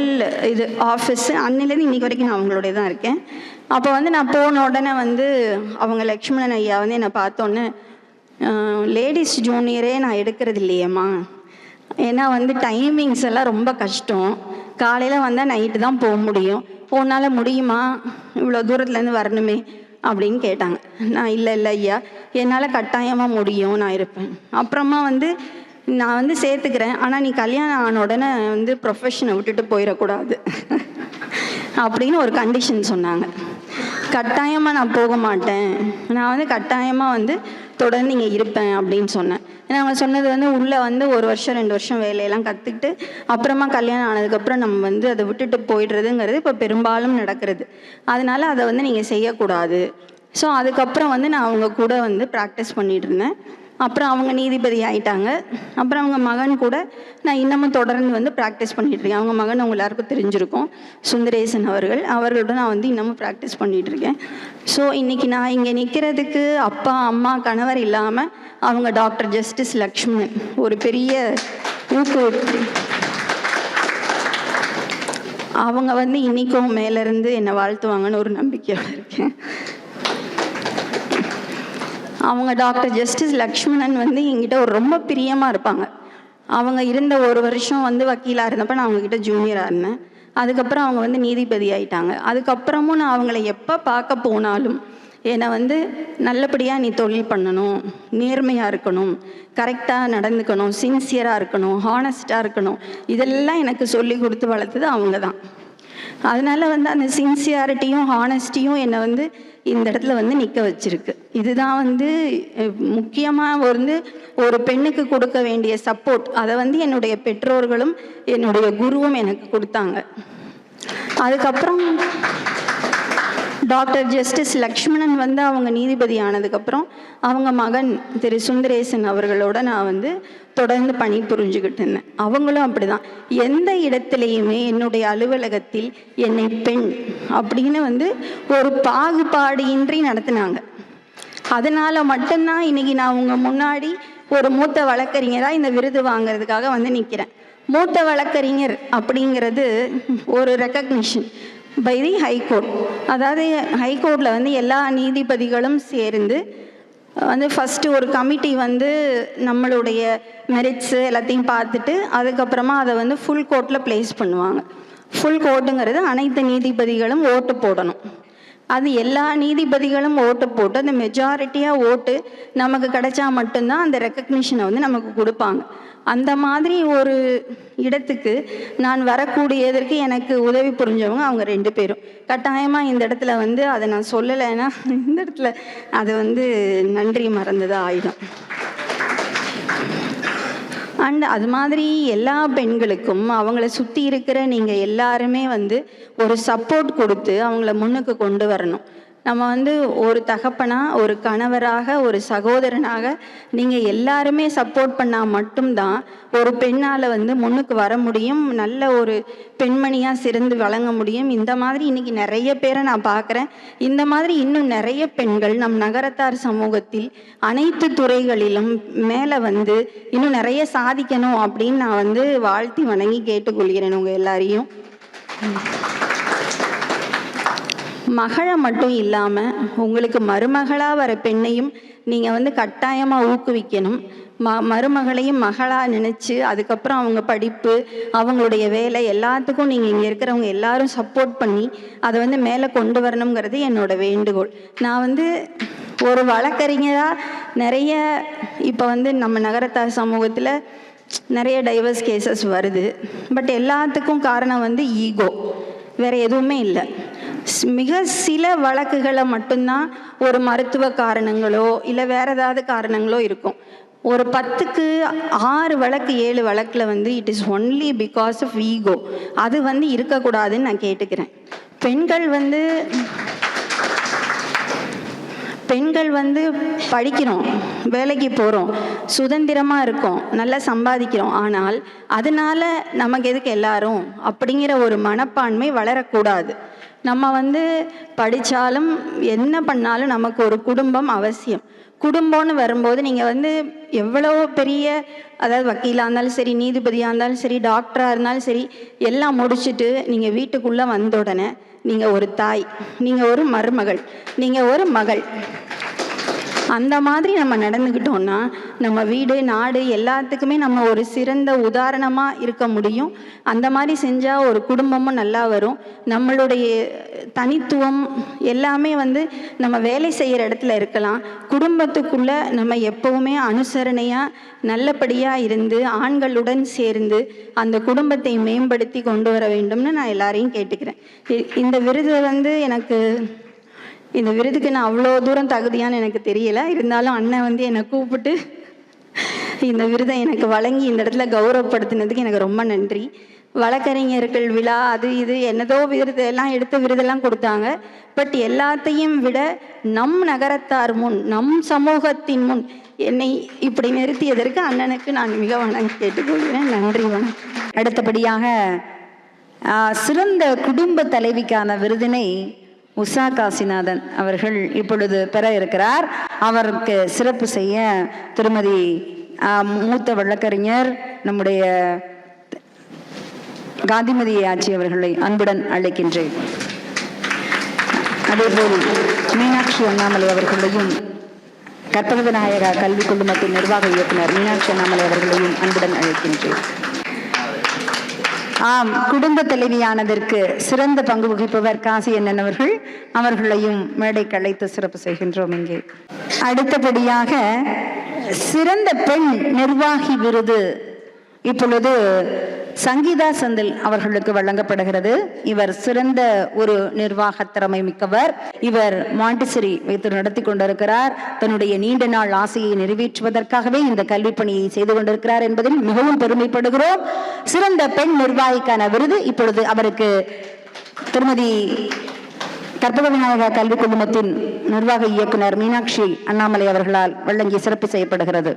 இது ஆஃபீஸு. அன்னிலேருந்து இன்றைக்கி வரைக்கும் நான் அவங்களோட தான் இருக்கேன். அப்போ வந்து நான் போன உடனே வந்து அவங்க லக்ஷ்மணன் ஐயா வந்து என்னை பார்த்தோன்னே, லேடிஸ் ஜூனியரே நான் எடுக்கிறது இல்லையேம்மா, ஏன்னா வந்து டைமிங்ஸ் எல்லாம் ரொம்ப கஷ்டம், காலையில் வந்தால் நைட்டு தான் போக முடியும், உன்னால் முடியுமா, இவ்வளோ தூரத்துலேருந்து வரணுமே அப்படின்னு கேட்டாங்க. நான் இல்லை ஐயா, என்னால் கட்டாயமாக முடியும், நான் இருப்பேன். அப்புறமா வந்து நான் வந்து சேர்த்துக்கிறேன், ஆனால் நீ கல்யாணம் ஆன உடனே வந்து ப்ரொஃபஷனை விட்டுட்டு போயிடக்கூடாது அப்படின்னு ஒரு கண்டிஷன் சொன்னாங்க. கட்டாயமாக நான் போக மாட்டேன், நான் வந்து கட்டாயமாக வந்து தொடர்ந்து இங்கே இருப்பேன் அப்படின்னு சொன்னேன். ஏன்னா அவங்க சொன்னது வந்து உள்ளே வந்து 1 வருஷம் 2 வருஷம் வேலையெல்லாம் கற்றுக்கிட்டு அப்புறமா கல்யாணம் ஆனதுக்கப்புறம் நம்ம வந்து அதை விட்டுட்டு போயிடுறதுங்கிறது இப்போ பெரும்பாலும் நடக்கிறது. அதனால் அதை வந்து நீங்கள் செய்யக்கூடாது. ஸோ அதுக்கப்புறம் வந்து நான் அவங்க கூட வந்து ப்ராக்டிஸ் பண்ணிகிட்டு இருந்தேன். அப்புறம் அவங்க நீதிபதி ஆகிட்டாங்க. அப்புறம் அவங்க மகன் கூட நான் இன்னமும் தொடர்ந்து வந்து ப்ராக்டிஸ் பண்ணிகிட்ருக்கேன். அவங்க மகன் அவங்க எல்லாருக்கும் தெரிஞ்சிருக்கும், சுந்தரேசன் அவர்களோட நான் வந்து இன்னமும் ப்ராக்டிஸ் பண்ணிகிட்ருக்கேன். ஸோ இன்றைக்கி நான் இங்கே நிற்கிறதுக்கு அப்பா அம்மா கணவர் இல்லாமல் அவங்க டாக்டர் ஜஸ்டிஸ் லக்ஷ்மணன் ஒரு பெரிய ஊக்குவிப்பு. அவங்க வந்து இன்றைக்கும் மேலேருந்து என்னை வாழ்த்துவாங்கன்னு ஒரு நம்பிக்கையோடு இருக்கேன். அவங்க டாக்டர் ஜஸ்டிஸ் லக்ஷ்மணன் வந்து என்கிட்ட ஒரு ரொம்ப பிரியமாக இருப்பாங்க. அவங்க இருந்த 1 வருஷம் வந்து வக்கீலாக இருந்தப்போ நான் அவங்கக்கிட்ட ஜூனியராக இருந்தேன். அதுக்கப்புறம் அவங்க வந்து நீதிபதி ஆகிட்டாங்க. அதுக்கப்புறமும் நான் அவங்கள எப்போ பார்க்க போனாலும் என்னை வந்து நல்லபடியாக நீ தொழில் பண்ணணும், நேர்மையாக இருக்கணும், கரெக்டாக நடந்துக்கணும், சின்சியராக இருக்கணும், ஹானஸ்டாக இருக்கணும், இதெல்லாம் எனக்கு சொல்லி கொடுத்து வளர்த்தது அவங்க தான். அதனால் வந்து அந்த சின்சியாரிட்டியும் ஹானஸ்டியும் என்னை வந்து இந்த இடத்துல வந்து நிற்க வச்சிருக்கு. இதுதான் வந்து முக்கியமாக வந்து ஒரு பெண்ணுக்கு கொடுக்க வேண்டிய சப்போர்ட். அதை வந்து என்னுடைய பெற்றோர்களும் என்னுடைய குருவும் எனக்கு கொடுத்தாங்க. அதுக்கப்புறம் டாக்டர் ஜஸ்டிஸ் லக்ஷ்மணன் வந்து அவங்க நீதிபதி ஆனதுக்கப்புறம் அவங்க மகன் திரு சுந்தரேசன் அவர்களோட நான் வந்து தொடர்ந்து பணி புரிஞ்சுக்கிட்டு இருந்தேன். அவங்களும் அப்படி தான், எந்த இடத்துலையுமே என்னுடைய அலுவலகத்தில் என்னை பெண் அப்படின்னு வந்து ஒரு பாகுபாடு இன்றி நடத்தினாங்க. அதனால் மட்டும்தான் இன்றைக்கி நான் உங்கள் முன்னாடி ஒரு மூத்த வழக்கறிஞராக இந்த விருது வாங்கிறதுக்காக வந்து நிற்கிறேன். மூத்த வழக்கறிஞர் அப்படிங்கிறது ஒரு ரெக்கக்னிஷன் பை தி ஹைகோர்ட். அதாவது ஹைகோர்ட்டில் வந்து எல்லா நீதிபதிகளும் சேர்ந்து வந்து ஃபஸ்ட்டு ஒரு கமிட்டி வந்து நம்மளுடைய மெரிட்ஸு எல்லாத்தையும் பார்த்துட்டு அதுக்கப்புறமா அதை வந்து ஃபுல் கோர்ட்டில் ப்ளேஸ் பண்ணுவாங்க. ஃபுல் கோர்ட்டுங்கிறது அனைத்து நீதிபதிகளும் ஓட்டு போடணும். அது எல்லா நீதிபதிகளும் ஓட்டு போட்டு அந்த மெஜாரிட்டியாக ஓட்டு நமக்கு கிடைச்சா மட்டும்தான் அந்த ரெக்கக்னிஷனை வந்து நமக்கு கொடுப்பாங்க. அந்த மாதிரி ஒரு இடத்துக்கு நான் வரக்கூடியதற்கு எனக்கு உதவி புரிஞ்சவங்க அவங்க 2 பேரும். கட்டாயமாக இந்த இடத்துல வந்து அதை நான் சொல்லலைன்னா இந்த இடத்துல அது வந்து நன்றி மறந்ததாக ஆயிடும். அண்ட் அது மாதிரி எல்லா பெண்களுக்கும் அவங்கள சுற்றி இருக்கிற நீங்கள் எல்லாருமே வந்து ஒரு சப்போர்ட் கொடுத்து அவங்கள முன்னுக்கு கொண்டு வரணும். நம்ம வந்து ஒரு தகப்பனா, ஒரு கணவராக, ஒரு சகோதரனாக நீங்கள் எல்லாருமே சப்போர்ட் பண்ணால் மட்டும்தான் ஒரு பெண்ணால் வந்து முன்னுக்கு வர முடியும், நல்ல ஒரு பெண்மணியாக சிறந்து வழங்க முடியும். இந்த மாதிரி இன்னைக்கு நிறைய பேரை நான் பார்க்குறேன். இந்த மாதிரி இன்னும் நிறைய பெண்கள் நம் நகரத்தார் சமூகத்தில் அனைத்து துறைகளிலும் மேலே வந்து இன்னும் நிறைய சாதிக்கணும் அப்படின்னு நான் வந்து வாழ்த்தி வணங்கி கேட்டுக்கொள்கிறேன் உங்கள் எல்லாரையும். மகளை மட்டும் இல்லாமல் உங்களுக்கு மருமகளாக வர பெண்ணையும் நீங்கள் வந்து கட்டாயமாக ஊக்குவிக்கணும். மருமகளையும் மகளாக நினச்சி அதுக்கப்புறம் அவங்க படிப்பு, அவங்களுடைய வேலை எல்லாத்துக்கும் நீங்கள் இங்கே இருக்கிறவங்க எல்லாரும் சப்போர்ட் பண்ணி அதை வந்து மேலே கொண்டு வரணுங்கிறது என்னோட வேண்டுகோள். நான் வந்து ஒரு வழக்கறிஞராக நிறைய இப்போ வந்து நம்ம நகரத்தார் சமூகத்தில் நிறைய டைவர்ஸ் கேசஸ் வருது. பட் எல்லாத்துக்கும் காரணம் வந்து ஈகோ, வேறு எதுவுமே இல்லை. மிக சில வழக்குகளை மட்டும்தான் ஒரு மருத்துவ காரணங்களோ இல்லை வேறு ஏதாவது காரணங்களோ இருக்கும். ஒரு 10க்கு 6 வழக்கு 7 வழக்கில் வந்து it is only because of ego. அது வந்து இருக்கக்கூடாதுன்னு நான் கேட்டுக்கிறேன். பெண்கள் வந்து படிக்கிறோம், வேலைக்கு போகிறோம், சுதந்திரமாக இருக்கோம், நல்லா சம்பாதிக்கிறோம். ஆனால் அதனால நமக்கு எதுக்கு எல்லாரும் அப்படிங்கிற ஒரு மனப்பான்மை வளரக்கூடாது. நம்ம வந்து படித்தாலும் என்ன பண்ணாலும் நமக்கு ஒரு குடும்பம் அவசியம். குடும்பம்னு வரும்போது நீங்கள் வந்து எவ்வளோ பெரிய, அதாவது வக்கீலாக இருந்தாலும் சரி, நீதிபதியாக இருந்தாலும் சரி, டாக்டராக இருந்தாலும் சரி, எல்லாம் முடிச்சுட்டு நீங்கள் வீட்டுக்குள்ளே வந்த உடனே நீங்கள் ஒரு தாய், நீங்கள் ஒரு மருமகள், நீங்கள் ஒரு மகள், அந்த மாதிரி நம்ம நடந்துக்கிட்டோம்னா நம்ம வீடு நாடு எல்லாத்துக்குமே நம்ம ஒரு சிறந்த உதாரணமாக இருக்க முடியும். அந்த மாதிரி செஞ்சால் ஒரு குடும்பமும் நல்லா வரும். நம்மளுடைய தனித்துவம் எல்லாமே வந்து நம்ம வேலை செய்கிற இடத்துல இருக்கலாம். குடும்பத்துக்குள்ளே நம்ம எப்போவுமே அனுசரணையாக நல்லபடியாக இருந்து ஆண்களுடன் சேர்ந்து அந்த குடும்பத்தை மேம்படுத்தி கொண்டு வர வேண்டும்னு நான் எல்லாரையும் கேட்டுக்கிறேன். இந்த விருது வந்து இந்த விருதுக்கு நான் அவ்வளோ தூரம் தகுதியான்னு எனக்கு தெரியல. இருந்தாலும் அண்ணன் வந்து என்னை கூப்பிட்டு இந்த விருதை எனக்கு வழங்கி இந்த இடத்துல கௌரவப்படுத்தினதுக்கு எனக்கு ரொம்ப நன்றி. வழக்கறிஞர்கள் விழா அது இது என்னதோ விருது எல்லாம் எடுத்து விருதெல்லாம் கொடுத்தாங்க. பட் எல்லாத்தையும் விட நம் நகரத்தார் முன், நம் சமூகத்தின் முன் என்னை இப்படி நிறுத்தியதற்கு அண்ணனுக்கு நான் மிக வணங்கி கேட்டுக்கொள்கிறேன். நன்றி, வணக்கம். அடுத்தபடியாக சிறந்த குடும்ப தலைவிக்கான விருதினை உஷா காசிநாதன் அவர்கள் இப்பொழுது பெற இருக்கிறார். அவருக்கு சிறப்பு செய்ய திருமதி மூத்த வழக்கறிஞர் நம்முடைய காந்திமதி ஆட்சி அவர்களை அன்புடன் அழைக்கின்றேன். அதேபோல் மீனாட்சி அண்ணாமலை அவர்களையும், கற்பக விநாயகா கல்வி குழுமத்தின் நிர்வாக இயக்குனர் மீனாட்சி அண்ணாமலை அவர்களையும் அன்புடன் அழைக்கின்றேன். குடும்ப தலைவியானதற்கு சிறந்த பங்கு வகிப்பவர் காசி அண்ணன் அவர்களையும் மேடைக்கு அழைத்து சிறப்பு செய்கின்றோம். இங்கே அடுத்தபடியாக சிறந்த பெண் நிர்வாகி விருது இப்பொழுது சங்கீதா செந்தில் அவர்களுக்கு வழங்கப்படுகிறது. இவர் சிறந்த ஒரு நிர்வாக திறமை மிக்கவர். இவர் மாண்டிசரி வைத்து நடத்தி கொண்டிருக்கிறார். தன்னுடைய நீண்ட நாள் ஆசையை நிறைவேற்றுவதற்காகவே இந்த கல்வி பணியை செய்து கொண்டிருக்கிறார் என்பதில் மிகவும் பெருமைப்படுகிறோம். சிறந்த பெண் நிர்வாகிக்கான விருது இப்பொழுது அவருக்கு திருமதி கற்பக விநாயகா கல்வி குழுமத்தின் நிர்வாக இயக்குனர் மீனாட்சி அண்ணாமலை அவர்களால் வழங்கி சிறப்பு செய்யப்படுகிறது.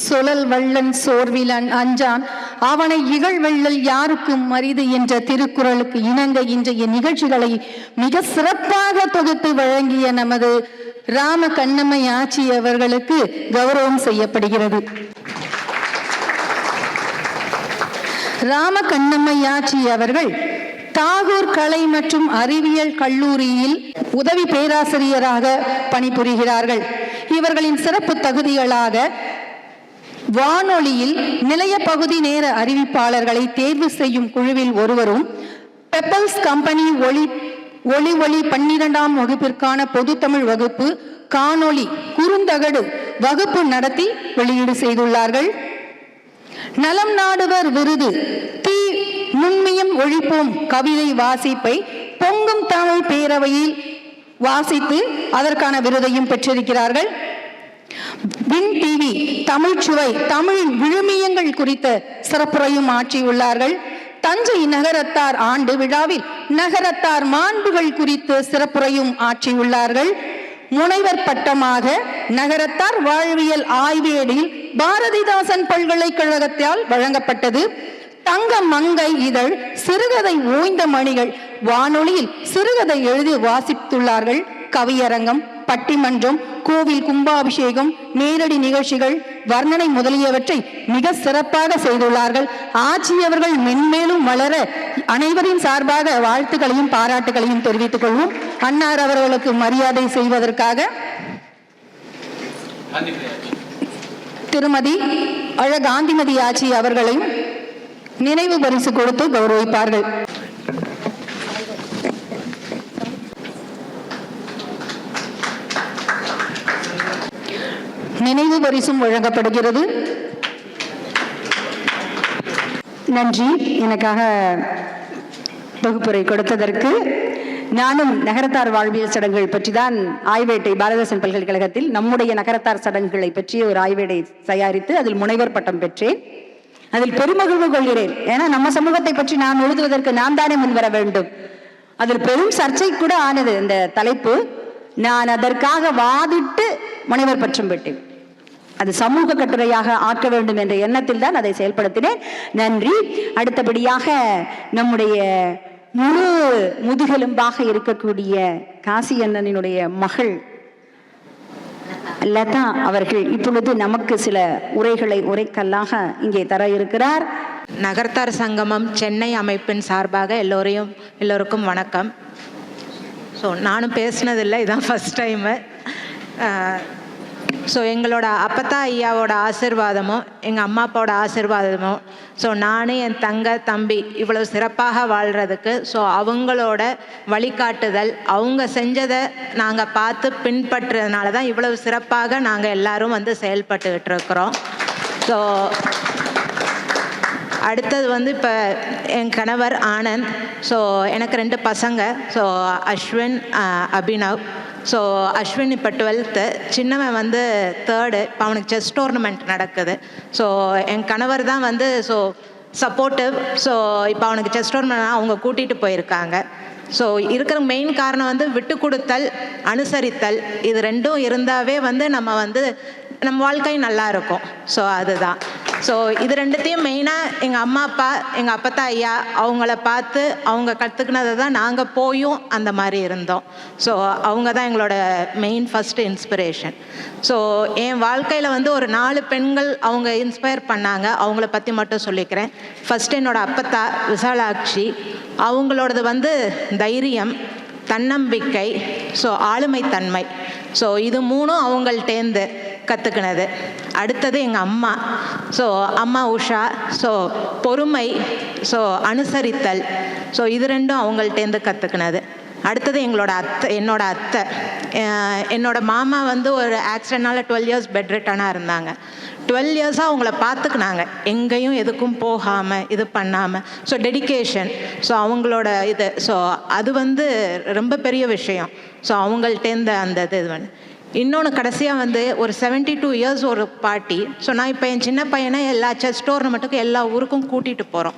சொலல் வள்ளன் சோர்விலன் அஞ்சான் அவனை இகழ்வெள்ளல் யாருக்கும் அரிது என்ற திருக்குறளுக்கு இணங்க இன்றைய நிகழ்ச்சிகளை மிக சிறப்பாக தொகுத்து வழங்கிய நமது ராம கண்ணம்மை ஆட்சி அவர்களுக்கு கௌரவம் செய்யப்படுகிறது. ராம கண்ணம்மை ஆட்சி அவர்கள் தாகூர் கலை மற்றும் அறிவியல் கல்லூரியில் உதவி பேராசிரியராக பணிபுரிகிறார்கள். இவர்களின் சிறப்பு தகுதிகளாக வானொலியில் நிலைய பகுதி நேர அறிவிப்பாளர்களை தேர்வு செய்யும் குழுவில் ஒருவரும், பெப்பல்ஸ் கம்பெனி ஒளி 12ஆம் வகுப்பிற்கான பொது தமிழ் வகுப்பு காணொளி குறுந்தகடு வகுப்பு நடத்தி வெளியீடு செய்துள்ளார்கள். நலம் நாடுவர் விருது தீ நுண்மையும் ஒழிப்போம் கவிதை வாசிப்பை பொங்கும் தமிழ் பேரவையில் வாசித்து அதற்கான விருதையும் பெற்றிருக்கிறார்கள். வின் டிவி தமிழ் சுவை தமிழின் விழுமியங்கள் குறித்த சிறப்புரையும் ஆற்றியுள்ளார்கள். தஞ்சை நகரத்தார் ஆண்டு விழாவில் நகரத்தார் மாண்புகள் குறித்து சிறப்புரையும் ஆற்றியுள்ளார்கள். முனைவர் பட்டமாக நகரத்தார் வாழ்வியல் ஆய்வேடில் பாரதிதாசன் பல்கலைக்கழகத்தால் வழங்கப்பட்டது. தங்க மங்கை இதழ் சிறுகதை ஓய்ந்த மணிகள் வானொலியில் சிறுகதை எழுதி வாசித்துள்ளார்கள். கவியரங்கம், பட்டிமன்றம், கோவில் கும்பாபிஷேகம், நேரடி நிகழ்ச்சிகள், வர்ணனை முதலியவற்றை மிக சிறப்பாக செய்துள்ளார்கள். ஆட்சியவர்கள் மென்மேலும் வளர அனைவரின் சார்பாக வாழ்த்துக்களையும் பாராட்டுகளையும் தெரிவித்துக் கொள்வோம். அன்னார் அவர்களுக்கு மரியாதை செய்வதற்காக திருமதி காந்திமதி ஆட்சி அவர்களையும் நினைவு பரிசு கொடுத்து கௌரவிப்பார்கள். நினைவு பரிசும் வழங்கப்படுகிறது. நன்றி எனக்காக வகுப்புரை கொடுத்ததற்கு. நானும் நகரத்தார் வாழ்வியல் சடங்குகள் பற்றி தான் ஆய்வேட்டை பாரதிதாசன் பல்கலைக்கழகத்தில் நம்முடைய நகரத்தார் சடங்குகளை பற்றிய ஒரு ஆய்வேடை தயாரித்து அதில் முனைவர் பட்டம் பெற்றேன். அதில் பெருமகிழ்வு கொள்கிறேன். ஏன்னா நம்ம சமூகத்தை பற்றி நான் எழுதுவதற்கு நான் தானே முன்வர வேண்டும். அதில் பெரும் சர்ச்சை கூட ஆனது இந்த தலைப்பு. நான் அதற்காக வாதிட்டு முனைவர் பட்டம் பெற்றேன். அது சமூக கட்டுரையாக ஆக்க வேண்டும் என்ற எண்ணத்தில் தான் அதை செயல்படுத்தினேன். நன்றி. அடுத்தபடியாக நம்முடைய முழு முதுகெலும்பாக இருக்கக்கூடிய காசி அண்ணனினுடைய மகள் லதா அவர்கள் இப்பொழுது நமக்கு சில உரைகளை உரைக்கல்லாக இங்கே தர இருக்கிறார். நகரத்தார் சங்கமம் சென்னை அமைப்பின் சார்பாக எல்லோருக்கும் வணக்கம். ஸோ நானும் பேசினதில்லை, இதான் ஃபஸ்ட் டைமு. ஸோ எங்களோட அப்பத்தா ஐயாவோட ஆசிர்வாதமும் எங்கள் அம்மா அப்பாவோட ஆசிர்வாதமும் ஸோ நான் என் தம்பி இவ்வளோ சிறப்பாக வாழ்கிறதுக்கு ஸோ அவங்களோட வழிகாட்டுதல், அவங்க செஞ்சதை நாங்கள் பார்த்து பின்பற்றுறதுனால தான் இவ்வளவு சிறப்பாக நாங்கள் எல்லாரும் வந்து செயல்பட்டுக்கிட்டு இருக்கிறோம். ஸோ அடுத்தது வந்து இப்போ என் கணவர் ஆனந்த். ஸோ எனக்கு 2 பசங்க. ஸோ அஸ்வின், அபினவ். ஸோ அஸ்வின் இப்போ 12th, சின்னவன் வந்து 3rd. இப்போ அவனுக்கு செஸ் டோர்னமெண்ட் நடக்குது. ஸோ என் கணவர் தான் வந்து ஸோ சப்போர்ட்டிவ். ஸோ இப்போ அவனுக்கு செஸ் டோர்னமெண்ட் அவங்க கூட்டிகிட்டு போயிருக்காங்க. ஸோ இருக்கிற மெயின் காரணம் வந்து விட்டு கொடுத்தல், அனுசரித்தல், இது ரெண்டும் இருந்தாவே வந்து நம்ம வாழ்க்கை நல்லா இருக்கும். ஸோ அதுதான். ஸோ இது ரெண்டுத்தையும் மெயினாக எங்கள் அம்மா அப்பா, எங்கள் அப்பத்தா ஐயா அவங்கள பார்த்து அவங்க கற்றுக்கினதை தான் நாங்கள் போயும் அந்த மாதிரி இருந்தோம். ஸோ அவங்க தான் எங்களோட மெயின் ஃபஸ்ட்டு இன்ஸ்பிரேஷன். ஸோ என் வாழ்க்கையில் வந்து ஒரு 4 பெண்கள் அவங்க இன்ஸ்பயர் பண்ணாங்க. அவங்கள பற்றி மட்டும் சொல்லிக்கிறேன். ஃபஸ்ட்டு என்னோடய அப்பத்தா விசாலாட்சி. அவங்களோடது வந்து தைரியம், தன்னம்பிக்கை, ஸோ ஆளுமைத்தன்மை. ஸோ இது 3ம் அவங்கள்டேந்து கற்றுக்கினது. அடுத்தது எங்கள் அம்மா. ஸோ அம்மா உஷா. ஸோ பொறுமை, ஸோ அனுசரித்தல். ஸோ இது ரெண்டும் அவங்கள்டேந்து கற்றுக்கினது. அடுத்தது என்னோட அத்தை. என்னோட மாமா வந்து ஒரு ஆக்சிடென்ட்னால 12 years பெட் ரிட்டனாக இருந்தாங்க. 12 yearsஸாக அவங்கள பார்த்துக்கினாங்க, எங்கேயும் எதுக்கும் போகாமல் இது பண்ணாமல். ஸோ டெடிக்கேஷன், ஸோ அவங்களோட இது, ஸோ அது வந்து ரொம்ப பெரிய விஷயம். ஸோ அவங்கள்டேந்து அந்த இது வந்து இன்னொன்று கடைசியாக வந்து ஒரு 72 years ஒரு பாட்டி. ஸோ நான் இப்போ என் சின்ன பையனை எல்லா செஸ் டோர்னமெண்ட்டுக்கும் எல்லா ஊருக்கும் கூட்டிகிட்டு போகிறோம்.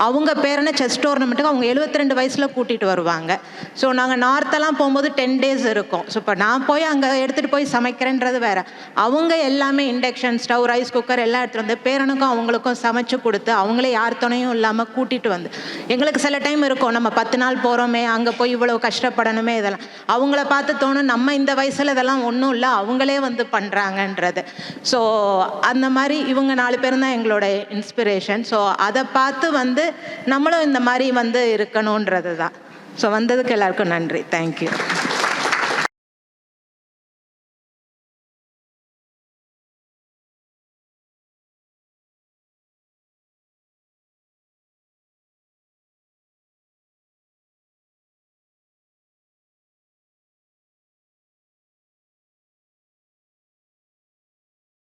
அவங்க பேரனை செஸ் டோர்னமெண்ட்டுக்கு அவங்க 72 வயசில் கூட்டிகிட்டு வருவாங்க. ஸோ நாங்கள் நார்த்தெல்லாம் போகும்போது 10 days இருக்கும். ஸோ இப்போ நான் போய் அங்கே எடுத்துகிட்டு போய் சமைக்கிறேன்றது வேறு. அவங்க எல்லாமே இண்டக்ஷன் ஸ்டவ், ரைஸ் குக்கர் எல்லாம் எடுத்துகிட்டு வந்து பேரனுக்கும் அவங்களுக்கும் சமைச்சு கொடுத்து அவங்களே யார் துணையும் இல்லாமல் கூட்டிகிட்டு வந்து, எங்களுக்கு சில டைம் இருக்கும் நம்ம 10 நாள் போகிறோமே, அங்கே போய் இவ்வளோ கஷ்டப்படணுமே, இதெல்லாம் அவங்கள பார்த்து தோணும் நம்ம இந்த வயசில் இதெல்லாம் ஒன்றும் இல்லை, அவங்களே வந்து பண்ணுறாங்கன்றது. ஸோ அந்த மாதிரி இவங்க 4 பேரும் தான் எங்களோட இன்ஸ்பிரேஷன். ஸோ அதை பார்த்து வந்து நம்மளும் இந்த மாதிரி வந்து இருக்கணுன்றது தான். ஸோ வந்ததுக்கு எல்லாருக்கும் நன்றி. தேங்க்யூ.